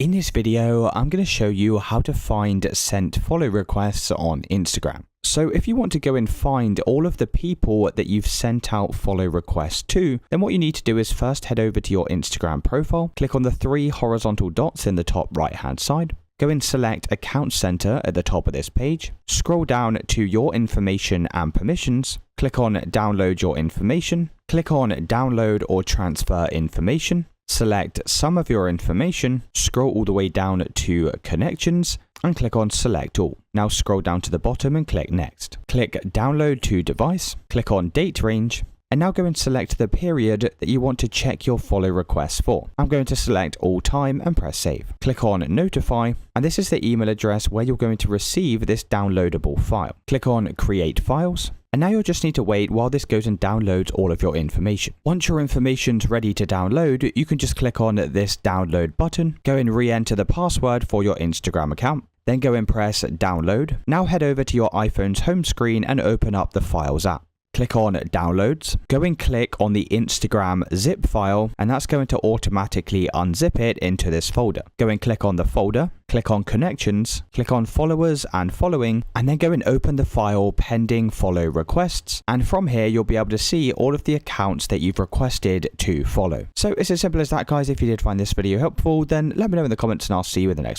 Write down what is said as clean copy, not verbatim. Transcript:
In this video, I'm going to show you how to find sent follow requests on Instagram. So if you want to go and find all of the people that you've sent out follow requests to, then what you need to do is first head over to your Instagram profile, click on the three horizontal dots in the top right hand side, go and select Account Center at the top of this page, scroll down to your information and permissions, click on Download your information, click on Download or Transfer information, select some of your information, scroll all the way down to Connections, and click on Select All. Now scroll down to the bottom and click Next. Click Download to Device, click on Date Range, and now go and select the period that you want to check your follow requests for. I'm going to select all time and press Save. Click on Notify, and this is the email address where you're going to receive this downloadable file. Click on Create Files, and now you'll just need to wait while this goes and downloads all of your information. Once your information's ready to download, you can just click on this download button, go and re-enter the password for your Instagram account, then go and press download. Now head over to your iPhone's home screen and open up the Files app. Click on Downloads, go and click on the Instagram zip file, and that's going to automatically unzip it into this folder. Go and click on the folder, click on Connections, click on Followers and Following, and then go and open the file Pending Follow Requests. And from here, you'll be able to see all of the accounts that you've requested to follow. So it's as simple as that, guys. If you did find this video helpful, then let me know in the comments and I'll see you in the next one.